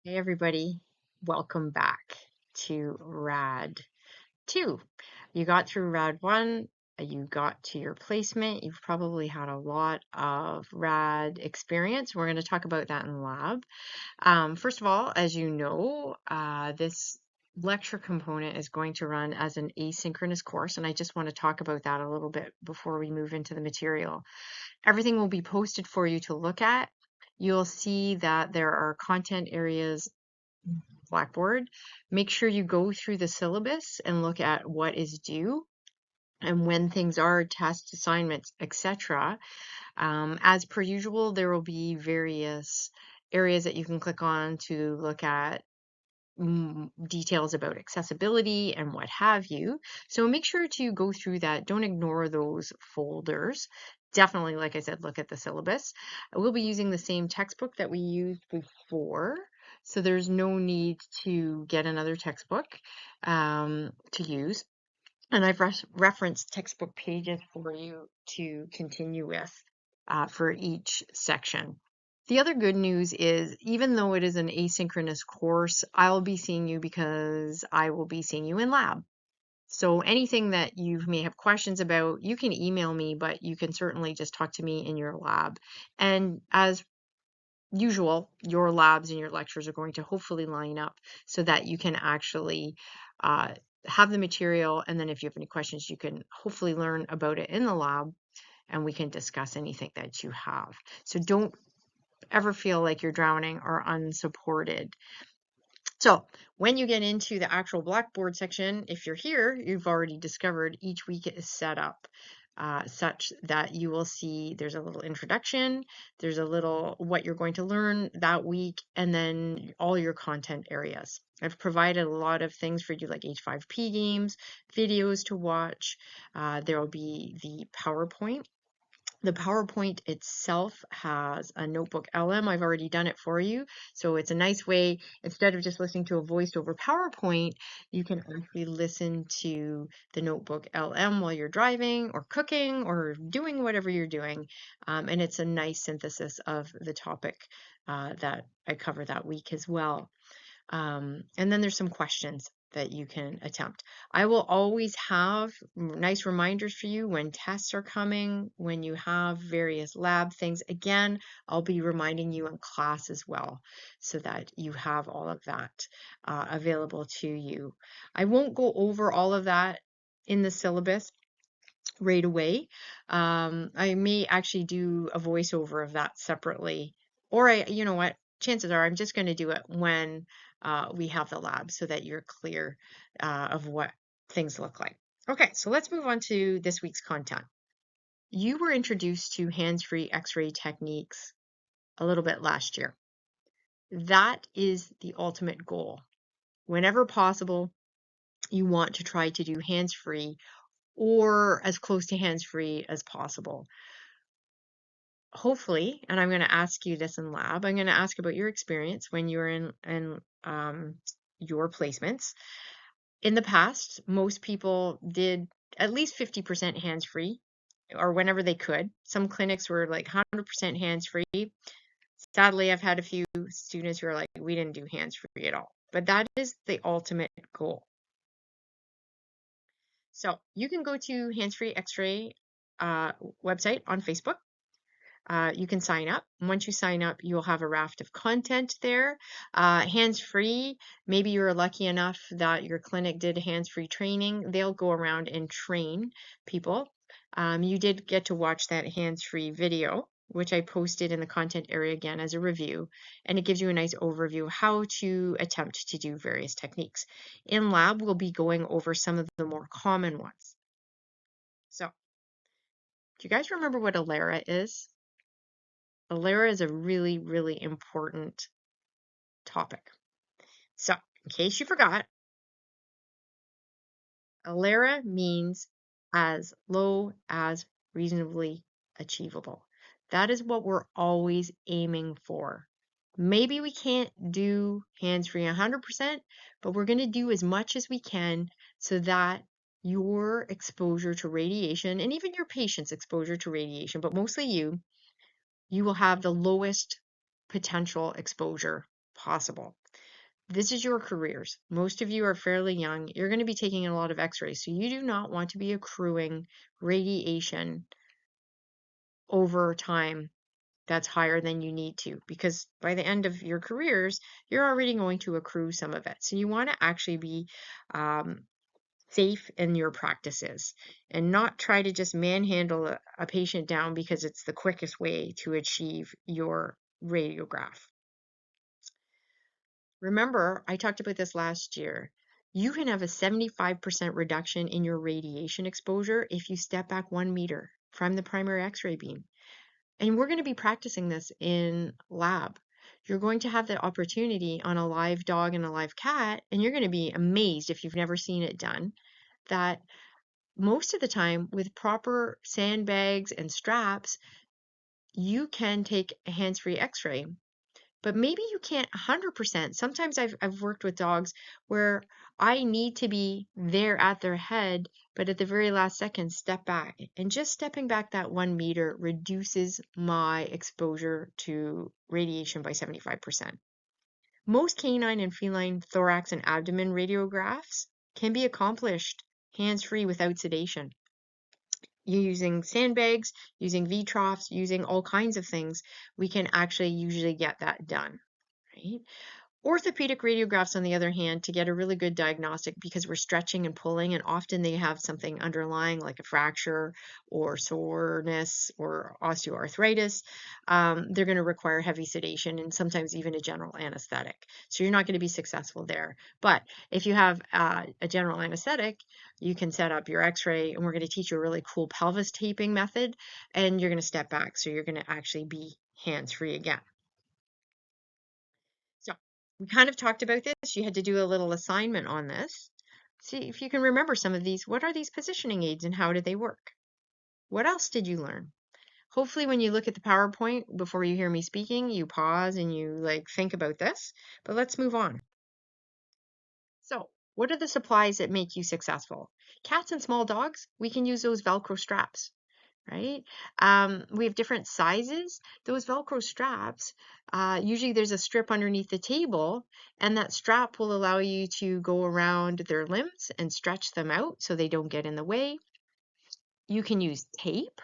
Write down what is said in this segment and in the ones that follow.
Hey everybody, welcome back to Rad 2. You got through Rad 1, you got to your placement, you've probably had a lot of Rad experience. We're going to talk about that in lab. First of all, as you know, this lecture component is going to run as an asynchronous course, and I just want to talk about that a little bit before we move into the material. Everything will be posted for you to look at. You'll see that there are content areas Blackboard. Make sure you go through the syllabus and look at what is due and when things are, tests, assignments, etc. As per usual, there will be various areas that you can click on to look at details about accessibility and what have you. So make sure to go through that. Don't ignore those folders. Definitely, like I said, look at the syllabus. We'll be using the same textbook that we used before, so there's no need to get another textbook to use. And I've referenced textbook pages for you to continue with for each section. The other good news is, even though it is an asynchronous course, I'll be seeing you because I will be seeing you in lab. So anything that you may have questions about, you can email me, but you can certainly just talk to me in your lab. And as usual, your labs and your lectures are going to hopefully line up so that you can actually have the material. And then if you have any questions, you can hopefully learn about it in the lab and we can discuss anything that you have. So don't ever feel like you're drowning or unsupported. So when you get into the actual Blackboard section, if you're here, you've already discovered each week is set up such that you will see there's a little introduction, there's a little what you're going to learn that week, and then all your content areas. I've provided a lot of things for you like H5P games, videos to watch. There will be the PowerPoint. The PowerPoint itself has a notebook LM. I've already done it for you. So it's a nice way, instead of just listening to a voice over PowerPoint, you can actually listen to the notebook LM while you're driving or cooking or doing whatever you're doing. And it's a nice synthesis of the topic that I cover that week as well. And then there's some questions that you can attempt. I will always have nice reminders for you when tests are coming, when you have various lab things. Again, I'll be reminding you in class as well so that you have all of that available to you. I won't go over all of that in the syllabus right away. I may actually do a voiceover of that separately, or you know what, chances are I'm just going to do it when we have the lab so that you're clear of what things look like. Okay, so let's move on to this week's content. You were introduced to hands-free X-ray techniques a little bit last year. That is the ultimate goal. Whenever possible, you want to try to do hands-free or as close to hands-free as possible. Hopefully, and I'm going to ask you this in lab, I'm going to ask about your experience when you were in your placements. In the past, most people did at least 50% hands-free or whenever they could. Some clinics were like 100% hands-free. Sadly, I've had a few students who are like, we didn't do hands-free at all. But that is the ultimate goal. So you can go to Hands-Free X-Ray website on Facebook. You can sign up. Once you sign up, you'll have a raft of content there. Hands-free, maybe you're lucky enough that your clinic did hands-free training. They'll go around and train people. You did get to watch that hands-free video, which I posted in the content area again as a review, and it gives you a nice overview of how to attempt to do various techniques. In lab, we'll be going over some of the more common ones. So, do you guys remember what ELERA is? ELERA is a really, really important topic. So, in case you forgot, ELERA means as low as reasonably achievable. That is what we're always aiming for. Maybe we can't do hands-free 100%, but we're going to do as much as we can so that your exposure to radiation, and even your patient's exposure to radiation, but mostly you will have the lowest potential exposure possible. This is your careers. Most of you are fairly young. You're going to be taking a lot of x-rays. So you do not want to be accruing radiation over time that's higher than you need to, because by the end of your careers, you're already going to accrue some of it. So you want to actually be safe in your practices and not try to just manhandle a patient down because it's the quickest way to achieve your radiograph. Remember, I talked about this last year. You can have a 75% reduction in your radiation exposure if you step back 1 meter from the primary x-ray beam. And we're going to be practicing this in lab. You're going to have the opportunity on a live dog and a live cat, and you're going to be amazed if you've never seen it done, that most of the time with proper sandbags and straps, you can take a hands-free x-ray. But maybe you can't 100%. Sometimes I've worked with dogs where I need to be there at their head, but at the very last second, step back. And just stepping back that 1 meter reduces my exposure to radiation by 75%. Most canine and feline thorax and abdomen radiographs can be accomplished hands-free without sedation. You're using sandbags, using V-troughs, using all kinds of things, we can actually usually get that done, right? Orthopedic radiographs, on the other hand, to get a really good diagnostic because we're stretching and pulling, and often they have something underlying like a fracture or soreness or osteoarthritis. They're going to require heavy sedation and sometimes even a general anesthetic. So you're not going to be successful there. But if you have a general anesthetic, you can set up your x-ray, and we're going to teach you a really cool pelvis taping method, and you're going to step back. So you're going to actually be hands-free again. So we kind of talked about this. You had to do a little assignment on this. See if you can remember some of these. What are these positioning aids and how do they work? What else did you learn? Hopefully when you look at the PowerPoint before you hear me speaking, you pause and you think about this, but let's move on. So what are the supplies that make you successful? Cats and small dogs, we can use those Velcro straps. Right? We have different sizes. Those Velcro straps, usually there's a strip underneath the table, and that strap will allow you to go around their limbs and stretch them out so they don't get in the way. You can use tape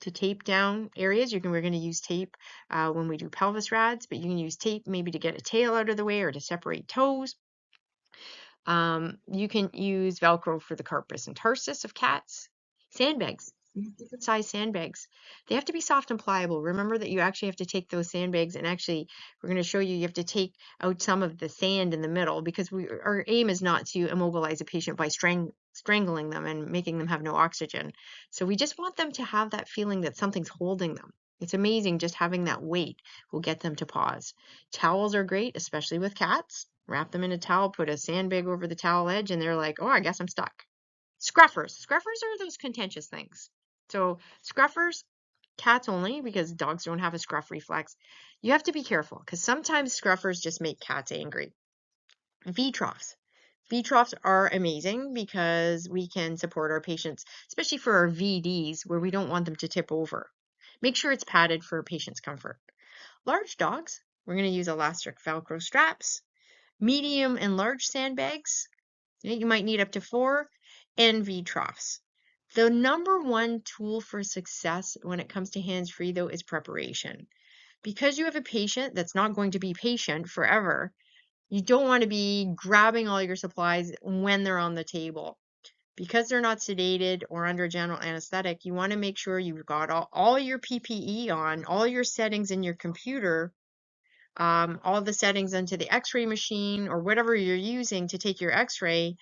to tape down areas. We're going to use tape when we do pelvis rads, but you can use tape maybe to get a tail out of the way or to separate toes. You can use Velcro for the carpus and tarsus of cats. Sandbags, different size sandbags. They have to be soft and pliable. Remember that you actually have to take those sandbags and actually, we're going to show you have to take out some of the sand in the middle because our aim is not to immobilize a patient by strangling them and making them have no oxygen. So we just want them to have that feeling that something's holding them. It's amazing just having that weight will get them to pause. Towels are great, especially with cats. Wrap them in a towel, put a sandbag over the towel edge, and they're like, oh, I guess I'm stuck. Scruffers. Scruffers are those contentious things. So scruffers, cats only, because dogs don't have a scruff reflex. You have to be careful because sometimes scruffers just make cats angry. V-troughs. V-troughs are amazing because we can support our patients, especially for our VDs where we don't want them to tip over. Make sure it's padded for patient's comfort. Large dogs, we're going to use elastic Velcro straps. Medium and large sandbags, you might need up to 4, and V-troughs. The number one tool for success when it comes to hands-free, though, is preparation. Because you have a patient that's not going to be patient forever, you don't want to be grabbing all your supplies when they're on the table. Because they're not sedated or under general anesthetic, you want to make sure you've got all your PPE on, all your settings in your computer, all the settings into the x-ray machine or whatever you're using to take your x-ray.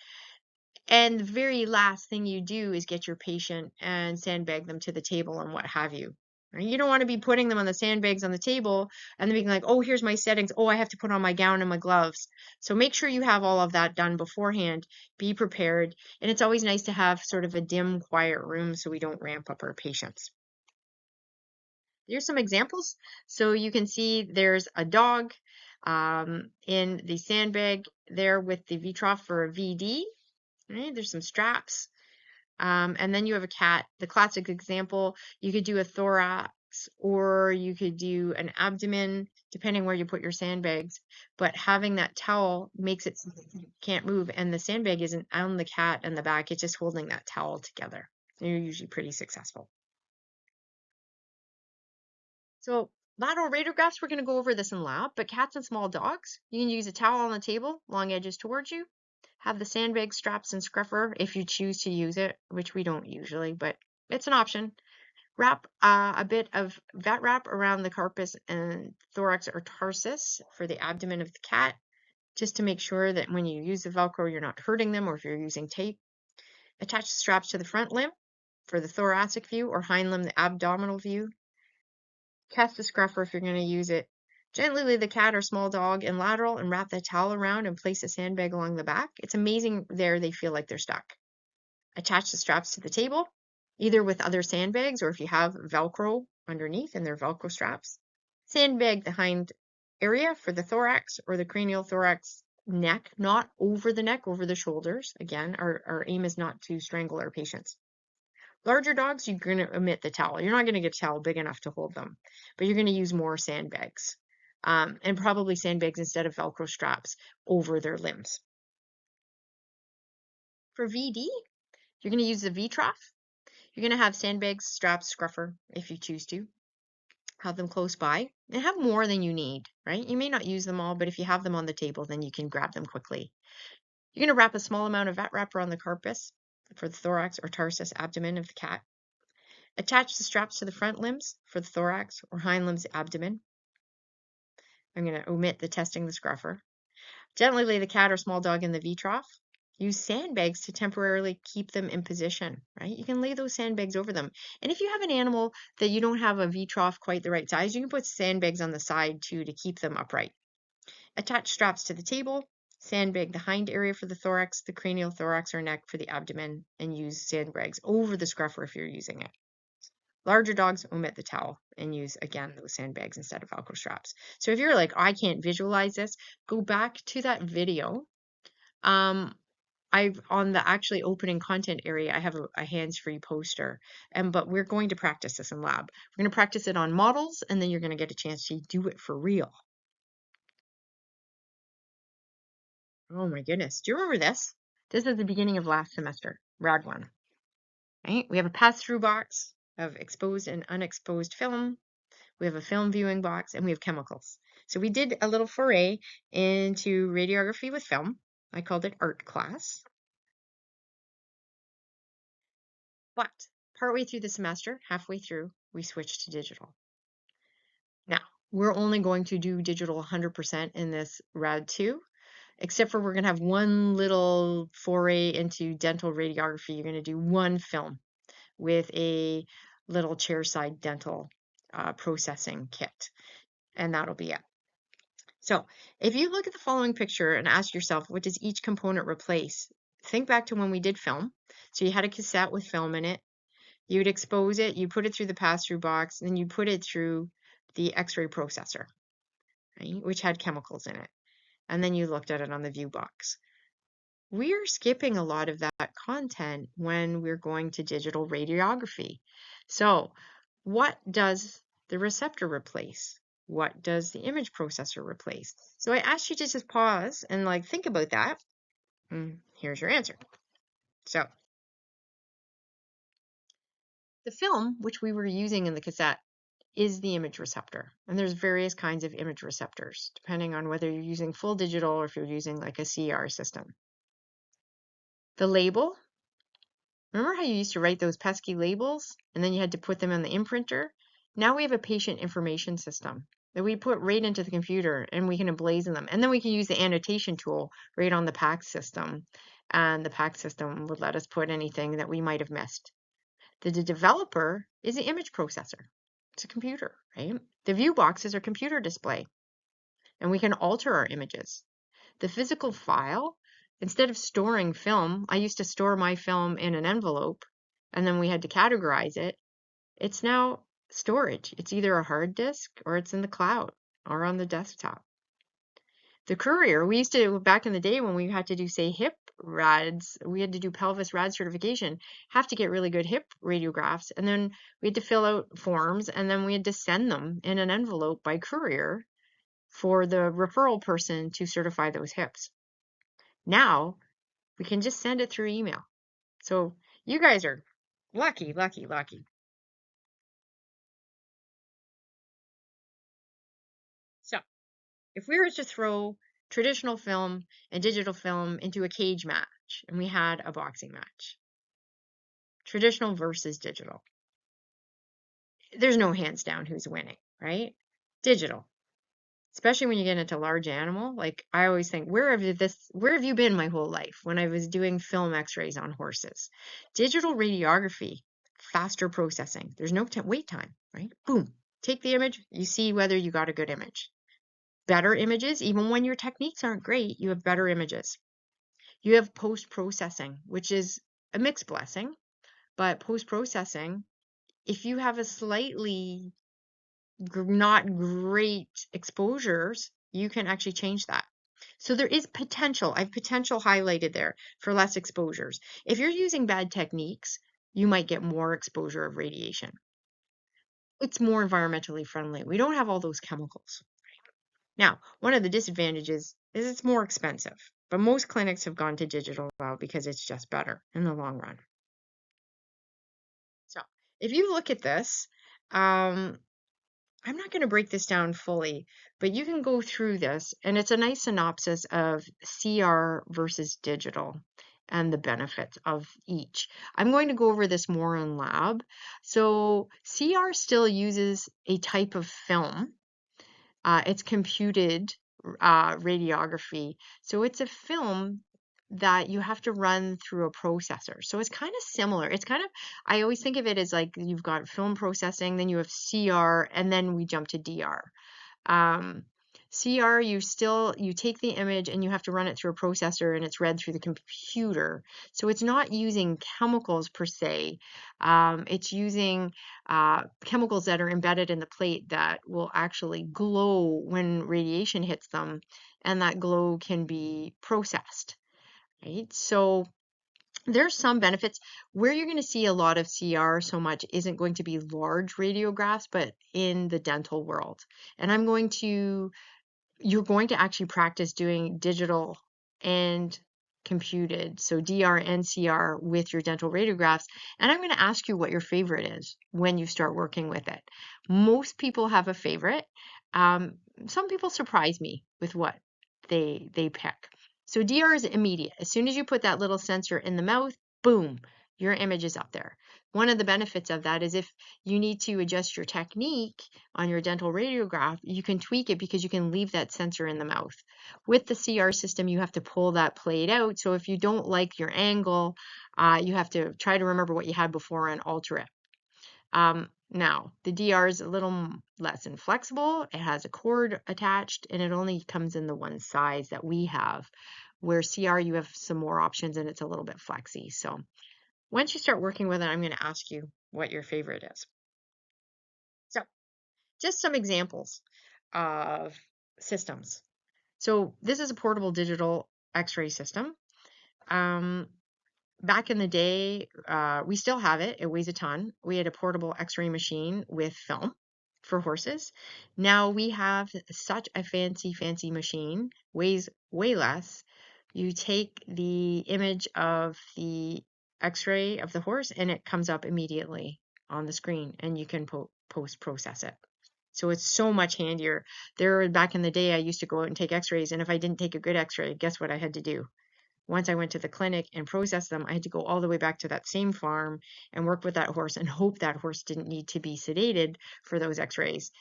And the very last thing you do is get your patient and sandbag them to the table and what have you. You don't want to be putting them on the sandbags on the table and then being like, oh, here's my settings. Oh, I have to put on my gown and my gloves. So make sure you have all of that done beforehand. Be prepared. And it's always nice to have sort of a dim, quiet room so we don't ramp up our patients. Here's some examples. So you can see there's a dog in the sandbag there with the V-trough for a VD. Right? There's some straps. And then you have a cat. The classic example, you could do a thorax thorax, or you could do an abdomen, depending where you put your sandbags. But having that towel makes it so that you can't move, and the sandbag isn't on the cat and the back, it's just holding that towel together. And you're usually pretty successful. So lateral radiographs, we're going to go over this in lab, but cats and small dogs, you can use a towel on the table, long edges towards you, have the sandbag straps and scruffer if you choose to use it, which we don't usually, but it's an option. Wrap a bit of vet wrap around the carpus and thorax or tarsus for the abdomen of the cat, just to make sure that when you use the Velcro, you're not hurting them, or if you're using tape. Attach the straps to the front limb for the thoracic view, or hind limb, the abdominal view. Cast the scruffer if you're going to use it. Gently lay the cat or small dog in lateral and wrap the towel around and place a sandbag along the back. It's amazing there they feel like they're stuck. Attach the straps to the table, either with other sandbags or if you have Velcro underneath and they're Velcro straps. Sandbag the hind area for the thorax or the cranial thorax neck, not over the neck, over the shoulders. Again, our aim is not to strangle our patients. Larger dogs, you're going to omit the towel. You're not going to get a towel big enough to hold them, but you're going to use more sandbags, and probably sandbags instead of Velcro straps over their limbs. For VD, you're going to use the V trough. You're going to have sandbags, straps, scruffer if you choose to. Have them close by and have more than you need, right? You may not use them all, but if you have them on the table, then you can grab them quickly. You're going to wrap a small amount of vet wrap around the carpus for the thorax or tarsus abdomen of the cat. Attach the straps to the front limbs for the thorax or hind limbs, abdomen. I'm going to omit the testing the scruffer. Gently lay the cat or small dog in the V trough. Use sandbags to temporarily keep them in position, right? You can lay those sandbags over them. And if you have an animal that you don't have a V trough quite the right size, you can put sandbags on the side too to keep them upright. Attach straps to the table. Sandbag the hind area for the thorax, the cranial thorax or neck for the abdomen, and use sandbags over the scruffer if you're using it. Larger dogs, omit the towel and use, again, those sandbags instead of Velcro straps. So if you're like, I can't visualize this, go back to that video. I've on the actually opening content area, I have a hands-free poster, but we're going to practice this in lab. We're going to practice it on models, and then you're going to get a chance to do it for real. Oh my goodness. Do you remember this? This is the beginning of last semester, Rad 1. Right? We have a pass-through box of exposed and unexposed film. We have a film viewing box, and we have chemicals. So we did a little foray into radiography with film. I called it art class. But partway through the semester, halfway through, we switched to digital. Now, we're only going to do digital 100% in this Rad 2, except for we're going to have one little foray into dental radiography. You're going to do one film with a little chairside dental processing kit, and that'll be it. So if you look at the following picture and ask yourself, what does each component replace? Think back to when we did film. So you had a cassette with film in it. You'd expose it, you put it through the pass-through box, and then you put it through the X-ray processor, right, which had chemicals in it. And then you looked at it on the view box. We're skipping a lot of that content when we're going to digital radiography. So what does the receptor replace? What does the image processor replace? So I asked you to just pause and think about that. And here's your answer. So the film, which we were using in the cassette, is the image receptor. And there's various kinds of image receptors, depending on whether you're using full digital or if you're using like a CR system. The label, remember how you used to write those pesky labels and then you had to put them in the imprinter? Now we have a patient information system that we put right into the computer and we can emblazon them. And then we can use the annotation tool right on the PACS system. And the PACS system would let us put anything that we might have missed. The developer is the image processor. It's a computer, right? The view box is our computer display, and we can alter our images. The physical file, instead of storing film, I used to store my film in an envelope, and then we had to categorize it. It's now storage. It's either a hard disk or it's in the cloud or on the desktop. The courier, we used to, back in the day when we had to do, say, hip rads, we had to do pelvis rad certification, have to get really good hip radiographs. And then we had to fill out forms, and then we had to send them in an envelope by courier for the referral person to certify those hips. Now we can just send it through email. So you guys are lucky, lucky, lucky. So if we were to throw traditional film and digital film into a cage match and we had a boxing match, traditional versus digital, there's no hands down who's winning, right? Digital, especially when you get into large animal. Like I always think, where have you been my whole life when I was doing film x-rays on horses? Digital radiography, faster processing. There's no wait time, right? Boom, take the image, you see whether you got a good image. Better images, even when your techniques aren't great, you have better images. You have post-processing, which is a mixed blessing, but post-processing, if you have a slightly not great exposures, you can actually change that. So there is potential. I've potential highlighted there for less exposures. If you're using bad techniques, you might get more exposure of radiation. It's more environmentally friendly. We don't have all those chemicals. Now, one of the disadvantages is it's more expensive, but most clinics have gone to digital now because it's just better in the long run. So if you look at this, I'm not going to break this down fully, but you can go through this, and it's a nice synopsis of CR versus digital and the benefits of each. I'm going to go over this more in lab. So CR still uses a type of film. It's computed radiography. So it's a film that you have to run through a processor. So it's kind of similar. It's kind of, I always think of it as like you've got film processing, then you have CR, and then we jump to DR. Um, CR, you take the image and you have to run it through a processor and it's read through the computer. So it's not using chemicals per se. It's using chemicals that are embedded in the plate that will actually glow when radiation hits them, and that glow can be processed, right? So there's some benefits. Where you're going to see a lot of CR so much isn't going to be large radiographs, but in the dental world. And you're going to actually practice doing digital and computed, so DR and CR with your dental radiographs. And I'm going to ask you what your favorite is when you start working with it. Most people have a favorite. Some people surprise me with what they pick. So DR is immediate. As soon as you put that little sensor in the mouth, boom, your image is up there. One of the benefits of that is if you need to adjust your technique on your dental radiograph, you can tweak it because you can leave that sensor in the mouth. With the CR system, you have to pull that plate out. So if you don't like your angle, you have to try to remember what you had before and alter it. Now, the DR is a little less inflexible. It has a cord attached, and it only comes in the one size that we have. Where CR, you have some more options, and it's a little bit flexy. So once you start working with it, I'm going to ask you what your favorite is. So just some examples of systems. So this is a portable digital x-ray system. Back in the day, we still have it. It weighs a ton. We had a portable x-ray machine with film for horses. Now we have such a fancy, fancy machine, weighs way less. You take the image of the x-ray of the horse and it comes up immediately on the screen and you can post-process it. So it's so much handier. Back in the day, I used to go out and take x-rays, and if I didn't take a good x-ray, guess what I had to do? Once I went to the clinic and processed them, I had to go all the way back to that same farm and work with that horse and hope that horse didn't need to be sedated for those x-rays,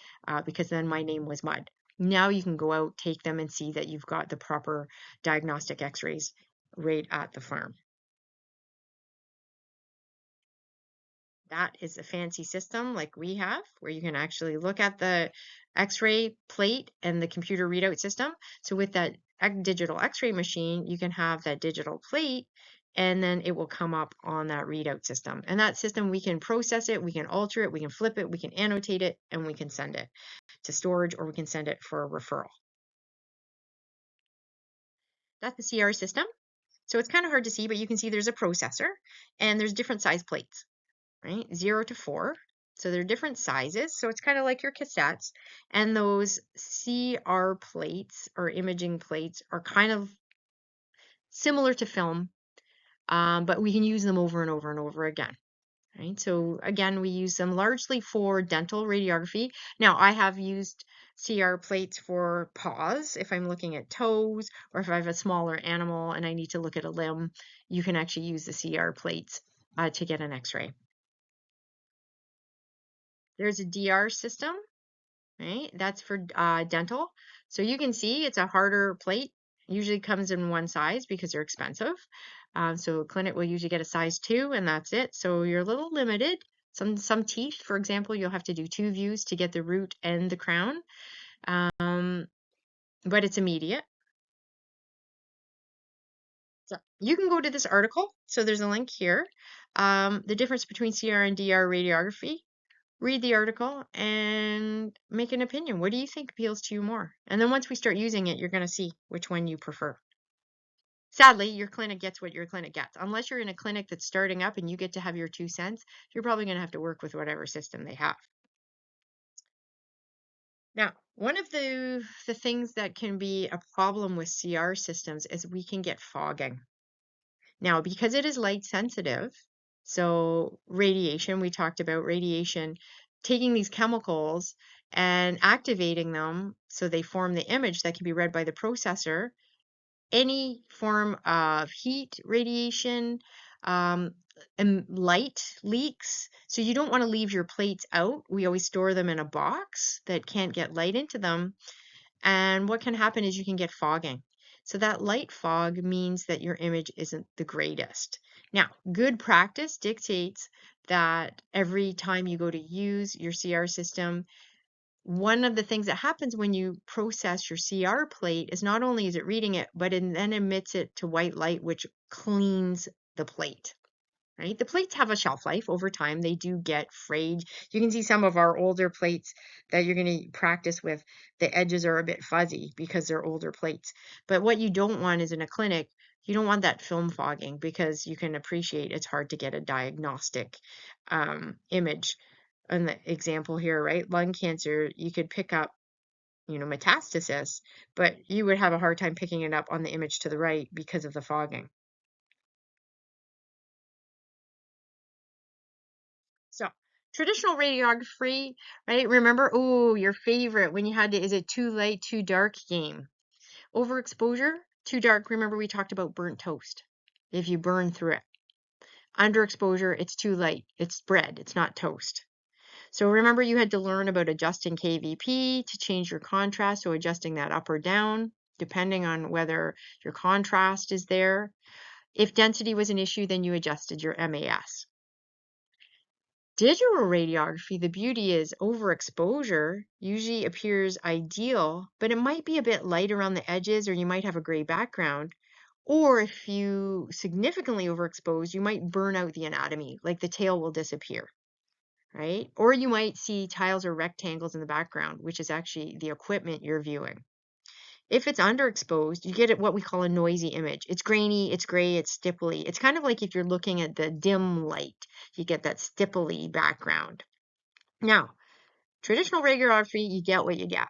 because then my name was mud. Now you can go out, take them, and see that you've got the proper diagnostic x-rays right at the farm. That is a fancy system like we have, where you can actually look at the x-ray plate and the computer readout system. So with that digital x-ray machine, you can have that digital plate and then it will come up on that readout system. And that system, we can process it, we can alter it, we can flip it, we can annotate it, and we can send it to storage, or we can send it for a referral. That's the CR system. So it's kind of hard to see, but you can see there's a processor and there's different size plates, right? 0 to 4. So they're different sizes. So it's kind of like your cassettes. And those CR plates or imaging plates are kind of similar to film, but we can use them over and over and over again. Right. So again, we use them largely for dental radiography. Now, I have used CR plates for paws. If I'm looking at toes, or if I have a smaller animal and I need to look at a limb, you can actually use the CR plates to get an X-ray. There's a DR system, right? That's for dental. So you can see it's a harder plate. Usually comes in one size because they're expensive. So a clinic will usually get a size 2 and that's it. So you're a little limited. Some teeth, for example, you'll have to do 2 views to get the root and the crown. But it's immediate. So you can go to this article. So there's a link here. The difference between CR and DR radiography. Read the article and make an opinion. What do you think appeals to you more? And then once we start using it, you're going to see which one you prefer. Sadly, your clinic gets what your clinic gets. Unless you're in a clinic that's starting up and you get to have your 2 cents, you're probably going to have to work with whatever system they have. Now, one of the things that can be a problem with CR systems is we can get fogging. Now, because it is light sensitive, so radiation, we talked about radiation, taking these chemicals and activating them so they form the image that can be read by the processor. Any form of heat, radiation, and light leaks. So you don't want to leave your plates out. We always store them in a box that can't get light into them. And what can happen is you can get fogging. So that light fog means that your image isn't the greatest. Now, good practice dictates that every time you go to use your CR system, one of the things that happens when you process your CR plate is not only is it reading it, but it then emits it to white light, which cleans the plate. Right? The plates have a shelf life over time. They do get frayed. You can see some of our older plates that you're going to practice with. The edges are a bit fuzzy because they're older plates. But what you don't want is in a clinic, you don't want that film fogging because you can appreciate it's hard to get a diagnostic image. In the example here, right? Lung cancer, you could pick up, metastasis, but you would have a hard time picking it up on the image to the right because of the fogging. So traditional radiography, right? Remember, oh, your favorite when you had to, is it too light, too dark game? Overexposure, too dark. Remember we talked about burnt toast. If you burn through it. Underexposure, it's too light. It's bread. It's not toast. So remember you had to learn about adjusting KVP to change your contrast. So adjusting that up or down, depending on whether your contrast is there. If density was an issue, then you adjusted your MAS. Digital radiography, the beauty is overexposure usually appears ideal, but it might be a bit light around the edges or you might have a gray background. Or if you significantly overexpose, you might burn out the anatomy, like the tail will disappear, right? Or you might see tiles or rectangles in the background, which is actually the equipment you're viewing. If it's underexposed, you get what we call a noisy image. It's grainy, it's gray, it's stipply. It's kind of like if you're looking at the dim light, you get that stipply background. Now, traditional radiography, you get what you get,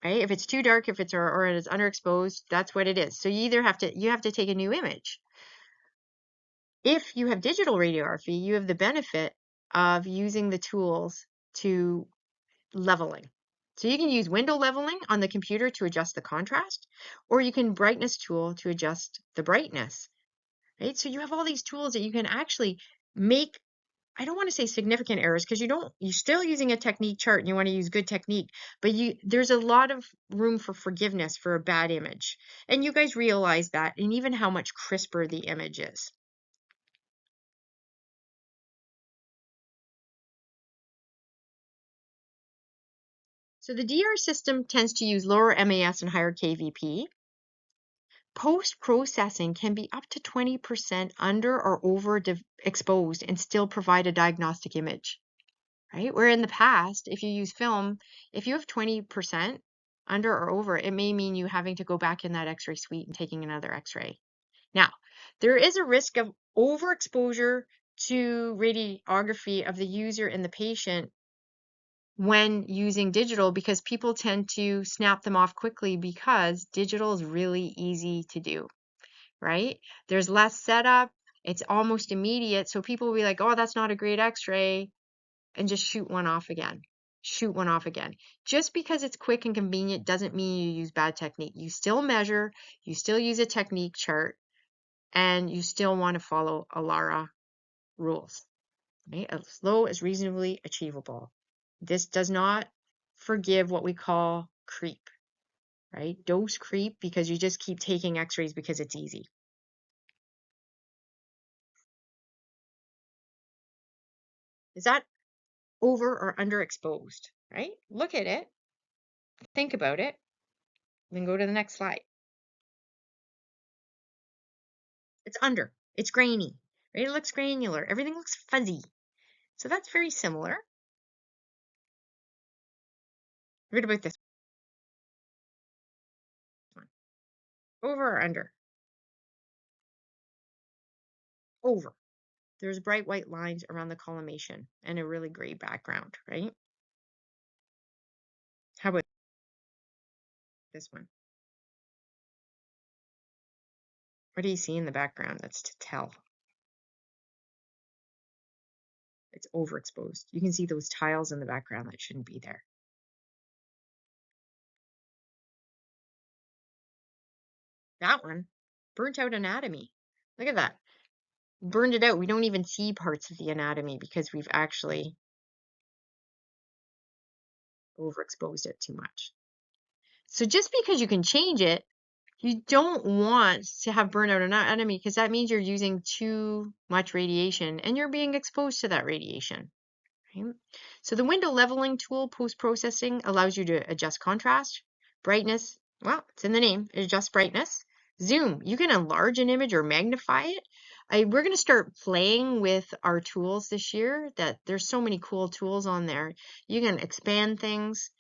right? If it's too dark, if it's or it's underexposed, that's what it is. So you have to take a new image. If you have digital radiography, you have the benefit of using the tools to leveling. So you can use window leveling on the computer to adjust the contrast, or you can brightness tool to adjust the brightness, right? So you have all these tools that you can actually make, I don't want to say significant errors because you're still using a technique chart and you want to use good technique, but there's a lot of room for forgiveness for a bad image. And you guys realize that, and even how much crisper the image is. So the DR system tends to use lower MAS and higher KVP. Post-processing can be up to 20% under or over exposed and still provide a diagnostic image, right? Where in the past, if you use film, if you have 20%, under or over, it may mean you having to go back in that x-ray suite and taking another x-ray. Now, there is a risk of overexposure to radiography of the user and the patient when using digital, because people tend to snap them off quickly because digital is really easy to do, right? There's less setup, it's almost immediate. So people will be like, oh, that's not a great x-ray, and just shoot one off again. Shoot one off again. Just because it's quick and convenient doesn't mean you use bad technique. You still measure, you still use a technique chart, and you still want to follow ALARA rules, right? As low as reasonably achievable. This does not forgive what we call creep, right? Dose creep, because you just keep taking x-rays because it's easy. Is that over or underexposed, right? Look at it, think about it, then go to the next slide. It's under, it's grainy, right? It looks granular, everything looks fuzzy. So that's very similar. What about this one? Over or under? Over. There's bright white lines around the collimation and a really gray background, right? How about this one? What do you see in the background that's to tell? It's overexposed. You can see those tiles in the background that shouldn't be there. That one, burnt out anatomy. Look at that. Burned it out. We don't even see parts of the anatomy because we've actually overexposed it too much. So just because you can change it, you don't want to have burnout anatomy, because that means you're using too much radiation and you're being exposed to that radiation. Right? So the window leveling tool post-processing allows you to adjust contrast, brightness. Well, it's in the name, adjust brightness. Zoom, you can enlarge an image or magnify it. We're going to start playing with our tools this year. That there's so many cool tools on there. You can expand things.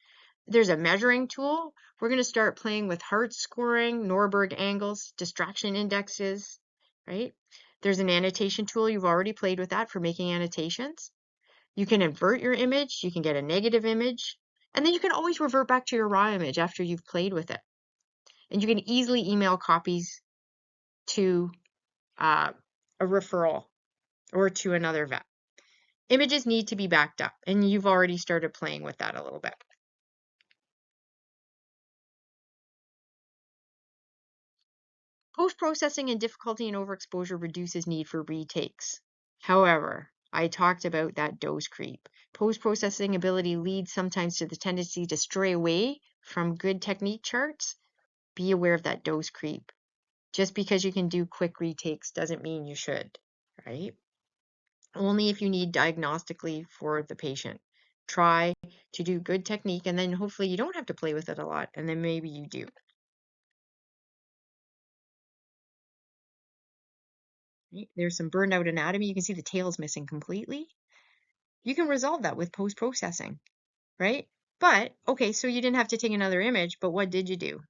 There's a measuring tool. We're going to start playing with heart scoring, Norberg angles, distraction indexes, right? There's an annotation tool. You've already played with that for making annotations. You can invert your image. You can get a negative image. And then you can always revert back to your raw image after you've played with it. And you can easily email copies to a referral or to another vet. Images need to be backed up, and you've already started playing with that a little bit. Post-processing and difficulty and overexposure reduces need for retakes. However, I talked about that dose creep. Post-processing ability leads sometimes to the tendency to stray away from good technique charts. Be aware of that dose creep. Just because you can do quick retakes doesn't mean you should, right? Only if you need diagnostically for the patient. Try to do good technique, and then hopefully you don't have to play with it a lot, and then maybe you do. Right? There's some burned out anatomy. You can see the tail's missing completely. You can resolve that with post-processing, right? But, okay, so you didn't have to take another image, but what did you do?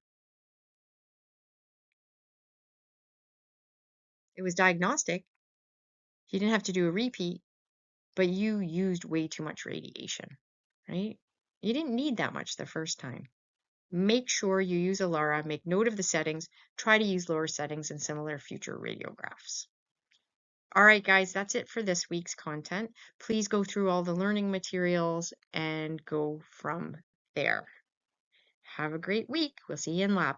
It was diagnostic. You didn't have to do a repeat, but you used way too much radiation, right? You didn't need that much the first time. Make sure you use ALARA, make note of the settings, try to use lower settings in similar future radiographs. All right, guys, that's it for this week's content. Please go through all the learning materials and go from there. Have a great week. We'll see you in lab.